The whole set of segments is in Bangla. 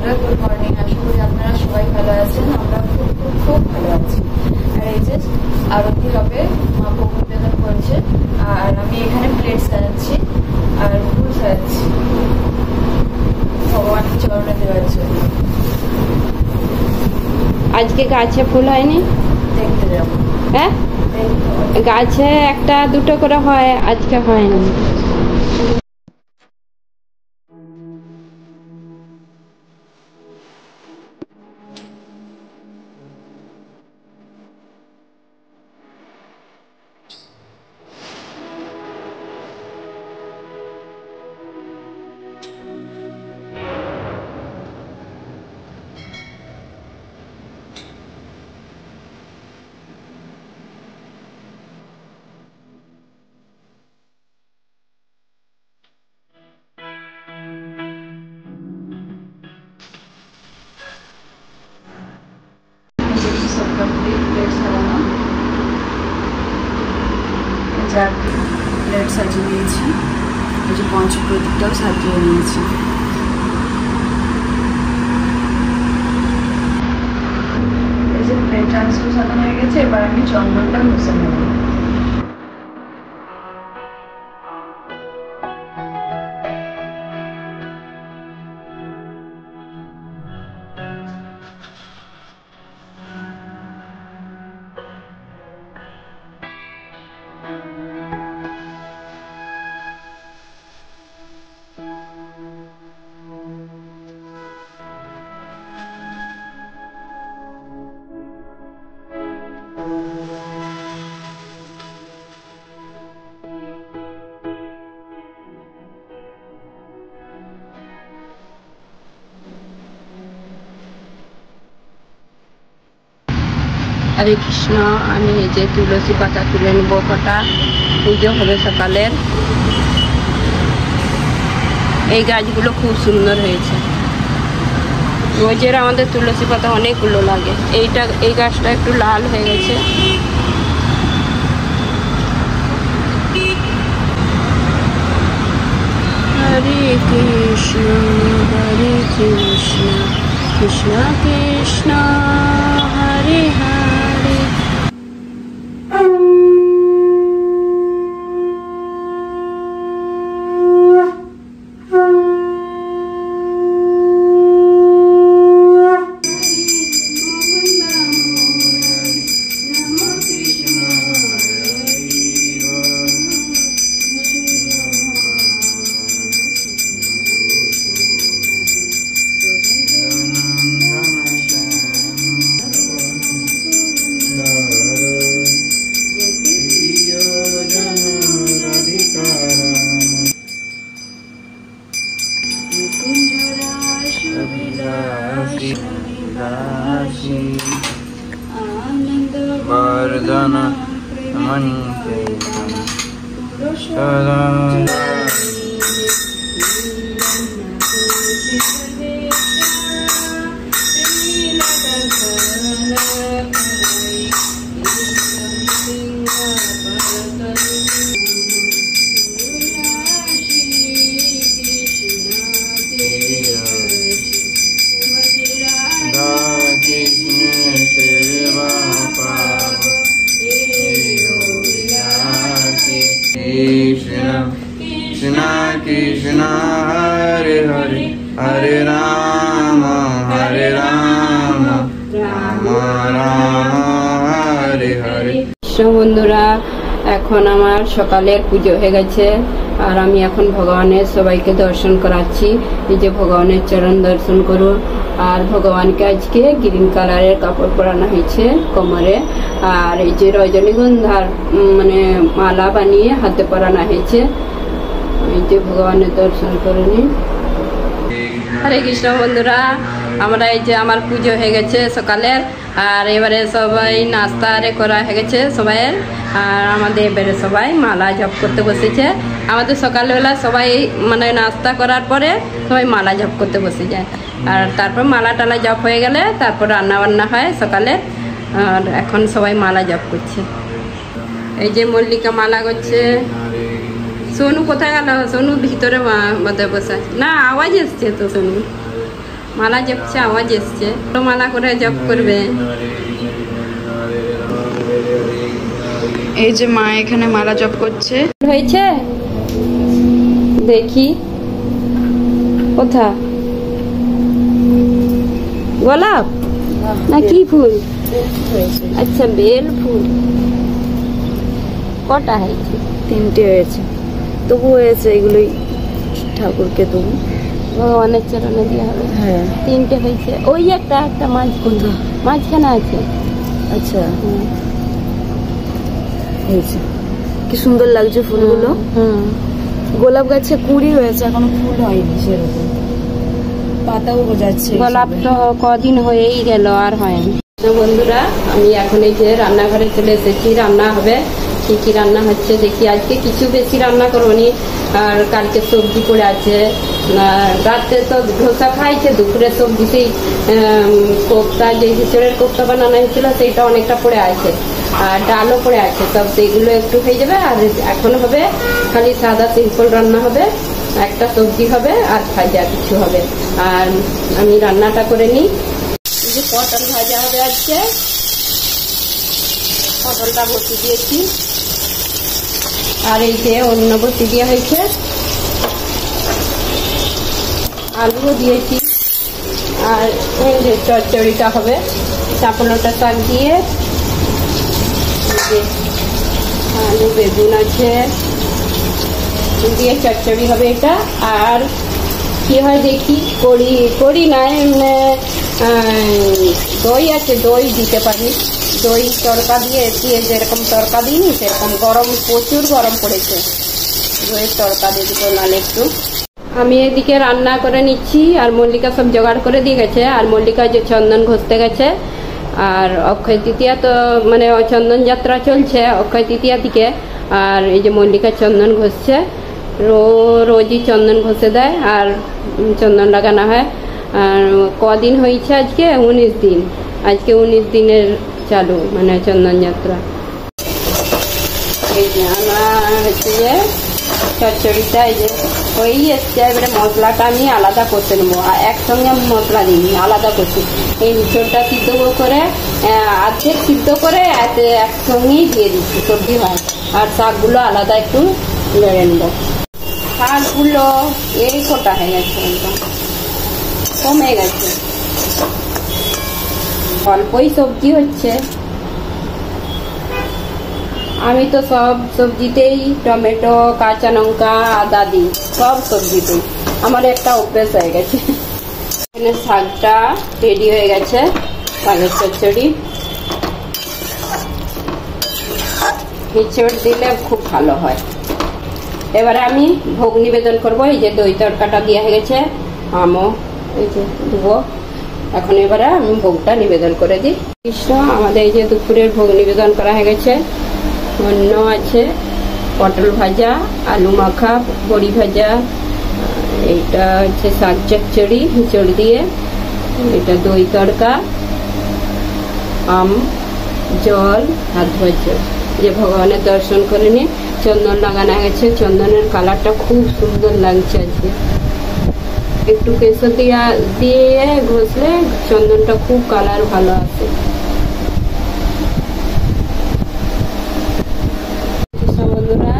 বন্ধুরা, গুড মর্নিং। আশা করি আপনারা সবাই ভালো আছেন। আমরা খুব খুব খুব ভালো আছি। আর এই যে আরতি হবে, মা ভোগ নিবেদন করছে, আর আমি এখানে প্লেট সাজাচ্ছি আর ফুল সাজাচ্ছি ভগবানের চরণে দেওয়ার জন্য। আজকে গাছে ফুল হয়নি, দেখতে যাবো। হ্যাঁ, গাছে একটা দুটো করে হয়, আজকে হয়নি। প্লেট সাজিয়ে নিয়েছি, এই যে পঞ্চপ্রদীপটাও সাজিয়ে নিয়েছি। এই যে প্লেট ট্রান্সফার সাজানো হয়ে গেছে, এবার আমি চন্দনটা মুছে নেব। হরে কৃষ্ণ। আমি এই যে তুলসী পাতা তুলে নেব কটা, পুজো হবে সকালের। এই গাছগুলো খুব সুন্দর হয়েছে। রোজের আমাদের তুলসী পাতা অনেকগুলো লাগে। এই গাছটা একটু লাল হয়ে গেছে। হরে কৃষ্ণ হরে কৃষ্ণ কৃষ্ণ কৃষ্ণ হরে হরে। वरदान मणि सदा कृष्ण हरे हरे हरे राम राम राम हरे हरे। বন্ধুরা, এখন আমার সকালের পুজো হয়ে গেছে, আর আমি এখন ভগবানের সবাইকে দর্শন করাচ্ছি। এই যে ভগবানের চরণ দর্শন করো। আর ভগবানকে আজকে গ্রিন কালারের কাপড় পরানো হয়েছে কোমরে, আর এই যে রজনীগন্ধার মানে মালা বানিয়ে হাতে পরানো হয়েছে। এই যে ভগবানের দর্শন করে নিন। হরে কৃষ্ণ বন্ধুরা, আমরা এই যে আমার পুজো হয়ে গেছে সকালের, আর এবারে সবাই নাস্তা করা হয়ে গেছে সবাইয়ের, আর আমাদের এবারে সবাই মালা জপ করতে বসেছে। আমাদের সকালবেলা সবাই মানে নাস্তা করার পরে সবাই মালা জপ করতে বসে যায়, আর তারপর মালা টালা জপ হয়ে গেলে তারপর রান্না বান্না হয় সকালে। আর এখন সবাই মালা জপ করছে। এই যে মল্লিকা মালা করছে। সোনু কোথায় গেল? সোনু ভিতরে মধ্যে বসে আছে না, আওয়াজ এসছে তো সোনু। মালা জপছে, আওয়াজ এসছে, তো মালা করে জপ করবে। এই যে মা এখানে মালা জপ করছে। হয়েছে দেখি কোথা, গোলাপ না কি ফুল? আচ্ছা বেল ফুল। কটা হয়েছে? 3টে হয়েছে, তবু হয়েছে এগুলোই ঠাকুরকে তবু ভগবানের চরণে দেওয়া হবে। হ্যাঁ 3টে হয়েছে। ওই একটা একটা মাঝখানে আছে। আচ্ছা হয়েছে, কি সুন্দর লাগছে ফুলগুলো। গোলাপ গাছে কুড়ি হয়েছে, এখনো ফুল হয়নি সেরকম, পাতাও গজাচ্ছে। গোলাপ তো কদিন হয়েই গেল, আর হয়নি। তো বন্ধুরা, আমি এখন এই যে রান্নাঘরে চলে এসেছি। রান্না হবে, কি কি রান্না হচ্ছে দেখি। আজকে কিছু বেশি রান্না করবনি, আর কালকে সবজি পড়ে আছে। রাতে তো ধোসা খাইছে, দুপুরে সবজি সেই কোপ্তা, যে হিচড়ের কোপ্তা বানানো হয়েছিল সেইটা অনেকটা পড়ে আছে, আর ডালও পড়ে আছে। সব সেইগুলো একটু হয়ে যাবে। আর এখন হবে খালি সাদা সিম্পল রান্না হবে, একটা সবজি হবে আর ভাজা কিছু হবে। আর আমি রান্নাটা করে নিই। যে পটল ভাজা হবে আজকে, পটলটা বসিয়ে দিয়েছি। আর এই যে অন্য বসিয়ে দেওয়া হয়েছে, আলুও দিয়েছি। আর এই যে চচ্চড়িটা হবে, চাপলোটা শাক দিয়ে, আলু বেগুন আছে দিয়ে চচ্চড়ি হবে এটা। আর কি হয় দেখি, কড়ি নাই, দই আছে, দই দিতে পারি। দই তড়কা দিয়ে যেরকম তড়কা দিইনি সেরকম, গরম প্রচুর গরম পড়েছে, দইয়ের তড়কা দিয়ে দিব নাহলে একটু। আমি এদিকে রান্না করে নিচ্ছি, আর মল্লিকা সব জোগাড় করে দিয়ে গেছে। আর মল্লিকা যে চন্দন ঘষতে গেছে। আর অক্ষয় তৃতীয়া তো মানে চন্দন যাত্রা চলছে অক্ষয় তৃতীয়া থেকে। আর এই যে মল্লিকা চন্দন ঘষছে, রোজই চন্দন ঘষে দেয় আর চন্দন লাগানো হয়। আর কদিন হয়েছে আজকে? 19 দিন। আজকে 19 দিনের চালু মানে চন্দন যাত্রা। এই যে আমরা হচ্ছে যে চচ্চড়িটা এই যে হয়েই এসছে, এবারে মশলাটা আমি আলাদা করতে নেবো। একসঙ্গে আমি মশলা দিইনি, আলাদা করছি। এই মিচড়টা সিদ্ধ করে অর্ধেক সিদ্ধ করে একসঙ্গেই দিয়ে দিচ্ছি, সবজি হয়। আর শাকগুলো আলাদা একটু বেড়ে নেবো। শাকগুলো এই কটা হয়ে গেছে, একদম কমে গেছে, অল্পই সবজি হচ্ছে। আমি তো সব সবজিতেই টমেটো, কাঁচা লঙ্কা, আদা দিই, সব সবজিতেই। আমার একটা অভ্যেস হয়ে গেছে। এখানে শাকটা রেডি হয়ে গেছে, শাকের চচ্চড়ি। হিচড় দিলে খুব ভালো হয়। এবারে আমি ভোগ নিবেদন করবো। এই যে দই তড়কাটা দেওয়া হয়ে গেছে, আমও এই যে দেবো। এখন এবারে আমি ভোগটা নিবেদন করে দিই। কৃষ্ণ, আমাদের এই যে দুপুরের ভোগ নিবেদন করা হয়ে গেছে। অন্য আছে পটল ভাজা, আলু মাখা, বড়ি ভাজা, এইটা হচ্ছে শাক চচ্চড়ি হিচড় দিয়ে, এটা দই তড়কা, আম, জল, হাত ভাজা। যে ভগবানের দর্শন করে নিয়ে চন্দন লাগানো গেছে। চন্দনের কালারটা খুব সুন্দর লাগছে আজকে। একটু কেশর দিয়ে ঘষলে চন্দনটা খুব কালার ভালো আসে। বন্ধুরা,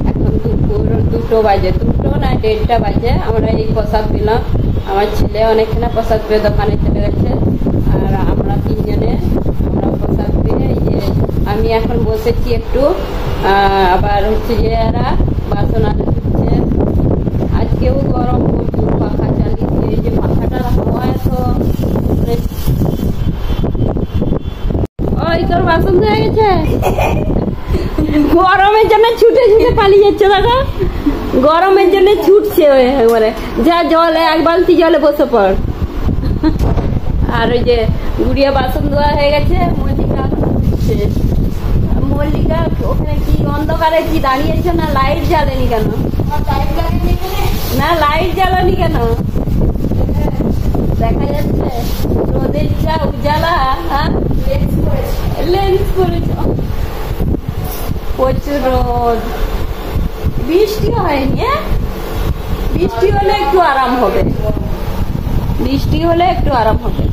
এখন দুপুর 2টো বাজে, 2টো না 1:30টা বাজে। আমরা এই প্রসাদ পেলাম। আমার ছেলে অনেকখানে প্রসাদ পেয়ে দোকানে চলে গেছে, আর আমরা 3 জনে আমরা প্রসাদ পেয়ে এই যে আমি এখন বসেছি একটু। আবার হচ্ছে যে এরা বাসন আনে দিচ্ছে। আজকেও গরম প্রচুর, পাখা চালিয়েছে। এই যে পাখাটা হাওয়ায় তো ওই তোর বাসন হয়ে গেছে। গরমের জন্য ছুটে ছুটে পালিয়ে যাচ্ছে, দাদা গরমের জন্য ছুটছে একবারে। যা জলে 1 বালতি জলে বসে পড়। আর ওই যে গুড়িয়া বাসন ধোয়া হয়ে গেছে। মল্লিকা ওখানে কি অন্ধকারে কি দাঁড়িয়েছে? না লাইট জ্বালেনি কেন? না লাইট জ্বালানি কেন? দেখা যাচ্ছে রোদের যা উজালা। লেন্স করেছ, প্রচুর রোদ। বৃষ্টি হয়নি, বৃষ্টি হলে একটু আরাম হবে। বৃষ্টি হলে একটু আরাম হবে,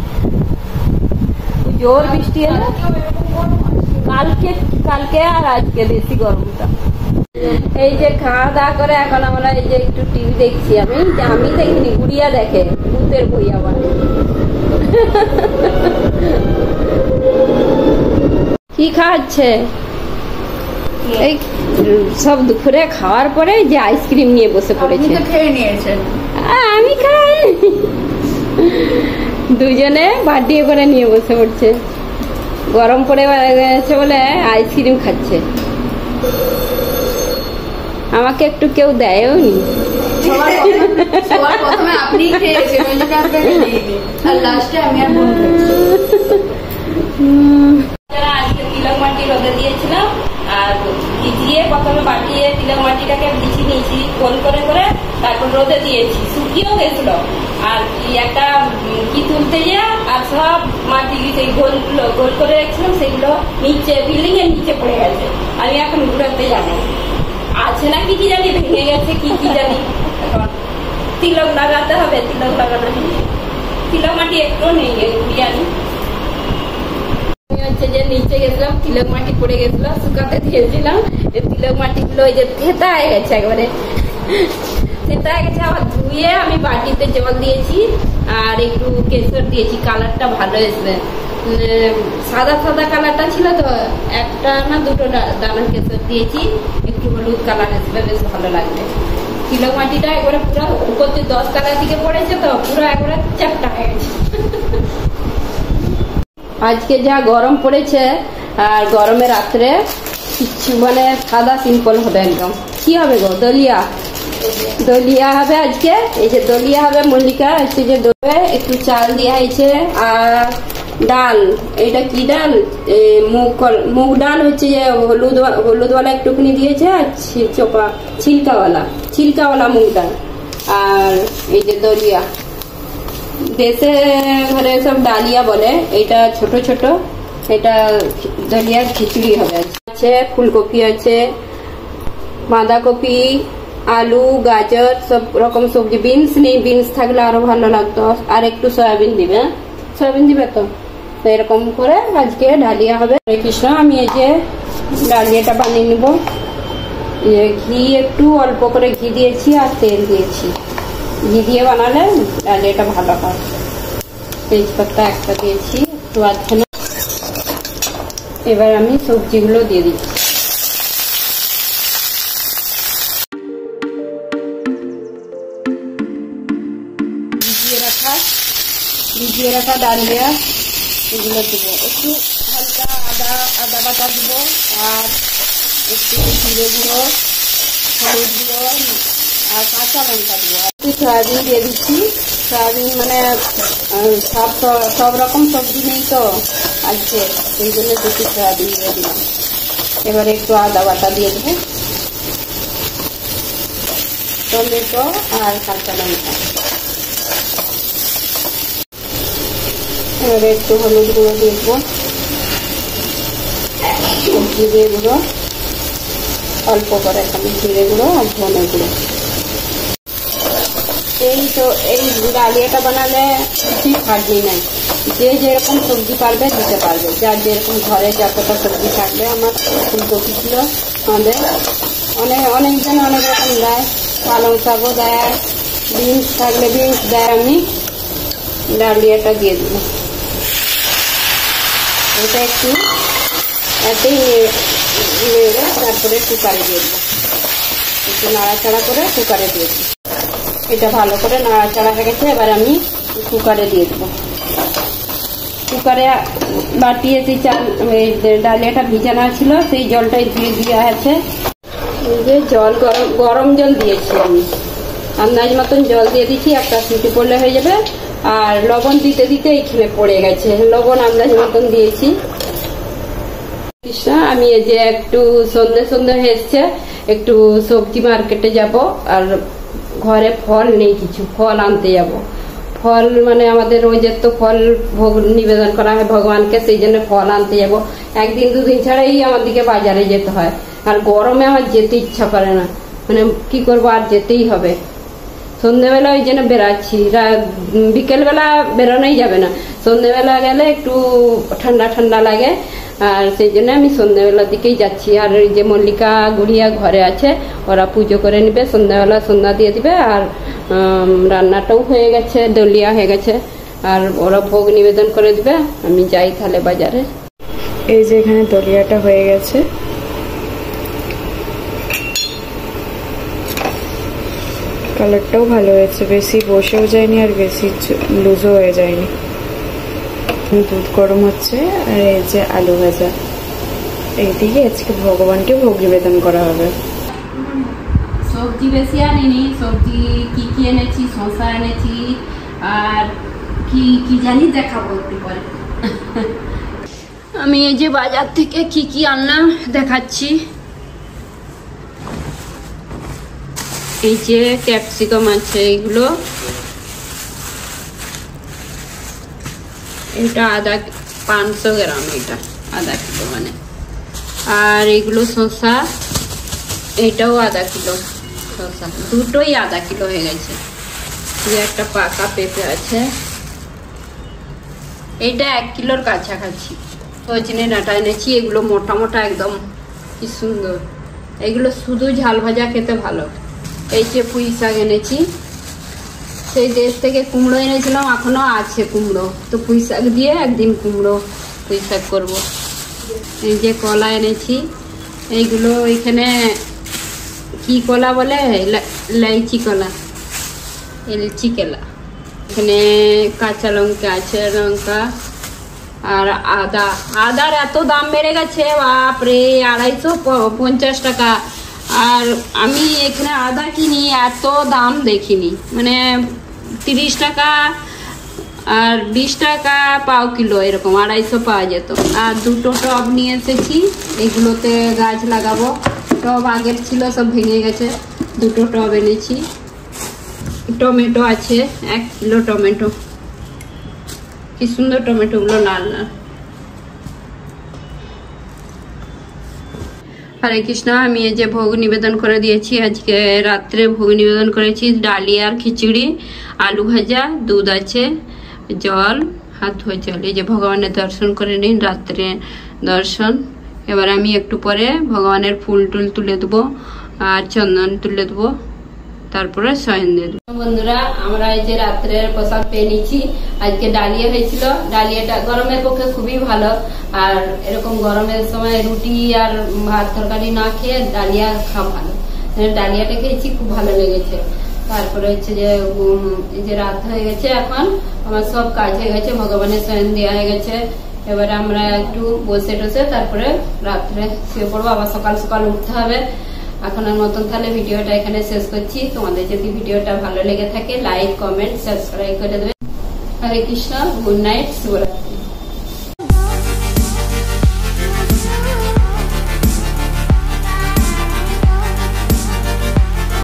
জোর বৃষ্টি হলে। কালকে আর আজকে বেশি গরমটা। এই যে খাওয়া দাওয়া করে এখন আমরা এই যে একটু টিভি দেখছি। আমি দেখিনি, গুড়িয়া দেখে, ভূতের বই আবার। কি খাওয়াচ্ছে? এই সব দুপুরে খাওয়ার পরে যে আইসক্রিম নিয়ে বসে পড়েছে। খেয়ে নিয়েছেন? আমি খাই। দুজনে বাটিয়ে করে নিয়ে বসে পড়ছে। গরম পড়ে গেছে বলে আইসক্রিম খাচ্ছে। আমাকে একটু কেউ দেয়ও নি। প্রথমে আপনি খেয়েছেন, ওই জন্য আপনাকে দিয়ে দিই, আর লাস্টে আমি আর বোন খাচ্ছি। আজকে তিলক মাটি রোদে দিয়েছিলাম, আর ভিজিয়ে প্রথমে বাটিয়ে তিলক মাটিটাকে ভিজিয়ে নিয়েছি গোল করে করে, তারপর রোদে দিয়েছি, শুকিয়েও গেছিল। আর একটা কি তুলতে গিয়ে আর সব মাটি সেই গোলগুলো গোল করে রেখেছিলাম, সেগুলো নিচে বিল্ডিং এর নিচে পড়ে গেছে। আমি এখন ঘুরাতে যাবো, আছে না কি জানি, ভেঙে গেছে কি জানি। এখন তিলক লাগাতে হবে, তিলক লাগানো, তিলক মাটি একটু নেই, ঘুরিয়ে আনি। হচ্ছে যে নিচে গেছিলাম, তিলক মাটি পড়ে গেছিল, শুকাতে দিয়েছিলাম। তিলক মাটি গুলো ওই যে থেতা হয়ে গেছে, একবারে থেতা হয়ে গেছে। আবার ধুয়ে আমি বাটিতে জল দিয়েছি আর একটু কেশর দিয়েছি, কালারটা ভালো এসবে। সাদা সাদা কালারটা ছিল তো, একটা না দুটো দানা কেশর দিয়েছি, একটু হলুদ কালার আসবে, বেশ ভালো লাগবে। তিলক মাটিটা একবারে পুরো উপর 10 কালার দিকে পড়েছে তো, পুরো একবারে চ্যাপটা হয়ে গেছে। আজকে যা গরম পড়েছে, আর গরমে রাত্রে কিছু মানে সাদা সিম্পল হবে একদম। কি হবে গো? দলিয়া হবে আজকে। এই যে দলিয়া হবে, মল্লিকা হচ্ছে যে দেবে, একটু চাল দেওয়া হয়েছে, আর ডাল, এইটা কি ডাল? মুগ ডাল হচ্ছে যে হলুদওয়ালা একটুখানি দিয়েছে, আর ছিলকাওয়ালা মুগ ডাল, আর এই যে দলিয়া। দেশে ঘরে সব ডালিয়া বলে, এটা ছোট ছোট, এটা দলিয়ার খিচুড়ি হবে। আছে ফুলকপি, আছে বাঁধাকপি, আলু, গাজর, সব রকম সবজি। বিনস নেই, বিনস থাকলে আরো ভালো লাগতো। আর একটু সয়াবিন দিবে, সয়াবিন দিবে তো। এরকম করে আজকে ডালিয়া হবে। হরে কৃষ্ণ। আমি এই যে ডালিয়াটা বানিয়ে নিব। ঘি একটু অল্প করে ঘি দিয়েছি, আর তেল দিয়েছি। ঘি দিয়ে বানালে ডালিয়াটা ভালো হয়। তেজপাতা একটা দিয়েছি, একটু আছে না। এবার আমি সবজিগুলো দিয়ে দিচ্ছি। ভিজিয়ে রাখা ডালিয়া এগুলো দেবো। একটু হালকা আদা বাটা দেবো, আর একটু জিরে গুঁড়ো, হলুদ গুঁড়ো, আর কাঁচা লঙ্কা দেবো। একটু সয়াবিন দিয়ে দিচ্ছি। সয়াবিন মানে সব রকম সবজি নেই তো আজকে, সেই জন্য একটু সয়াবিন দিয়ে দিলাম। এবারে একটু আদা বাটা দিয়ে দেবো, টমেটো আর কাঁচা লঙ্কা। এবারে একটু হলুদ গুঁড়ো দিয়ে দেবো, জিরে গুঁড়ো অল্প করে, খালি জিরে গুঁড়ো আর ধনে গুঁড়ো। এই ডালিয়াটা বানালে কিছুই খাটনি নাই, যে যেরকম সবজি পারবে দিতে পারবে, যার যেরকম ঘরে যতটা সবজি থাকবে। আমার ফুলকপি ছিল, আমাদের অনেকজন অনেক রকম দেয়, পালং শাকও দেয়, বিনস থাকলে বিনস দেয়। আমি ডালিয়াটা দিয়ে দেব। এটা একটু এতেই তারপরে কুকারে দিয়ে দেবো, একটু নাড়াচাড়া করে কুকারে দিয়ে দেবো। এটা ভালো করে নাড়াচাড়া হয়ে গেছে, এবার আমি কুকারে দিয়ে দেবো। কুকারে বাটিয়ে সেই ডালিয়াটা ভিজানো ছিল, সেই জলটাই ধুয়ে দেওয়া আছে। এই যে জল, গরম জল দিয়েছি আমি, আন্দাজ মতন জল দিয়ে দিচ্ছি। একটা সিটি পড়লে হয়ে যাবে। আর লবণ দিতে দিতে এইখানে পড়ে গেছে, লবণ আন্দাজ মতন দিয়েছি। আমি এই যে একটু সন্ধ্যে এসছে, একটু সবজি মার্কেটে যাব, আর ঘরে ফল নেই, কিছু ফল আনতে যাব। ফল মানে আমাদের ওই যে তো ফল ভোগ নিবেদন করা হয় ভগবানকে, সেই জন্য ফল আনতে যাব। একদিন দুদিন ছাড়াই আমার দিকে বাজারে যেতে হয়, আর গরমে আমার যেতে ইচ্ছা করে না, মানে কি করবো, আর যেতেই হবে। সন্ধ্যেবেলা ওই জন্য বেড়াচ্ছি, বিকেলবেলা বেরোনোই যাবে না, সন্ধ্যেবেলা গেলে একটু ঠান্ডা ঠান্ডা লাগে, আর সেই জন্য আমি সন্ধ্যেবেলার দিকেই যাচ্ছি। আর ওই যে মল্লিকা গুড়িয়া ঘরে আছে, ওরা পুজো করে নিবে, সন্ধ্যাবেলা সন্ধ্যা দিয়ে দিবে। আর রান্নাটাও হয়ে গেছে, দলিয়া হয়ে গেছে, আর ওরা ভোগ নিবেদন করে দিবে। আমি যাই তাহলে বাজারে। এই যে এখানে দলিয়াটা হয়ে গেছে, কালারটাও ভালো হয়েছে, বেশি বসেও যায়নি আর বেশি লুজও হয়ে যায়নি। দুধ গরম হচ্ছে, আর এই যে আলু ভাজা, এইদিকে আজকে ভগবানকে ভোগ নিবেদন করা হবে। সবজি বেশি আনিনি, সবজি কি কি এনেছি, শসা এনেছি, আর কি কি জানি দেখাবো একটু পরে। আমি এই যে বাজার থেকে কি কি আনলাম দেখাচ্ছি। এই যে ক্যাপসিকাম আছে, এইগুলো, এটা 500 গ্রাম, এটা আধা কিলো মানে। আর এগুলো শসা, এটাও আধা কিলো শসা, দুটোই আধা কিলো হয়ে গেছে। একটা পাকা পেঁপে আছে, এটা 1 কিলোর কাছাকাছি। সজনে ডাঁটা এনেছি, এগুলো মোটা মোটা একদম, কি সুন্দর। এগুলো শুধু ঝাল ভাজা খেতে ভালো। এই যে পুঁই শাক এনেছি, সেই দেশ থেকে কুমড়ো এনেছিলাম, এখনো আছে কুমড়ো, তো পুঁই শাক দিয়ে একদিন পুঁই শাক করবো। এই যে কলা এনেছি, এইগুলো এখানে কি কলা বলে, লাইচি কলা, এলচি কলা। এখানে কাঁচা লঙ্কা আছে, লঙ্কা আর আদার এত দাম বেড়ে গেছে, বাপরে, 250 টাকা। আর আমি এখানে আদা কিনি, এত দাম দেখিনি, মানে 30 টাকা আর 20 টাকা পাও কিলো, এরকম 250 পাওয়া যেত। আর দুটো টব নিয়ে এসেছি, এগুলোতে গাছ লাগাবো। টব আগের ছিল, সব ভেঙে গেছে, দুটো টব এনেছি। টমেটো আছে, 1 কিলো টমেটো, কি সুন্দর টমেটোগুলো, লাল লাল। হরে কৃষ্ণ। আমি এই যে ভোগ নিবেদন করে দিয়েছি, আজকে রাত্রে ভোগ নিবেদন করেছি, ডালিয়া আর খিচুড়ি, আলু ভাজা, দুধ আছে, জল, হাত ধোয়া জল। এই যে ভগবানের দর্শন করে নিন, রাত্রে দর্শন। এবার আমি একটু পরে ভগবানের ফুল টুল তুলে দেবো আর চন্দন তুলে দেবো, তারপরে শয়ন দিয়ে দেবো। বন্ধুরা, আমরা এই যে রাত্রের প্রসাদ পেয়ে নিচ্ছি। আজকে ডালিয়া হয়েছিল, ডালিয়াটা গরমের পক্ষে খুবই ভালো। আর এরকম গরমের সময় রুটি আর ভাত তরকারি না খেয়ে ডালিয়া খাওয়া ভালো। ডালিয়াটা খেয়েছি, খুব ভালো লেগেছে। তারপরে হচ্ছে যে এই যে রাত হয়ে গেছে, এখন আমার সব কাজ হয়ে গেছে, ভগবানের শয়ন দেওয়া হয়ে গেছে। এবারে আমরা একটু বসে টসে তারপরে রাত্রে শুয়ে পড়বো, আবার সকাল সকাল উঠতে হবে। এখনের মতন তাহলে ভিডিওটা এখানে শেষ করছি। তোমাদের যদি ভিডিওটা ভালো লেগে থাকে, লাইক, কমেন্ট, সাবস্ক্রাইব করে দেবে। হরে কৃষ্ণ, গুড নাইট, শুভরাত্রি।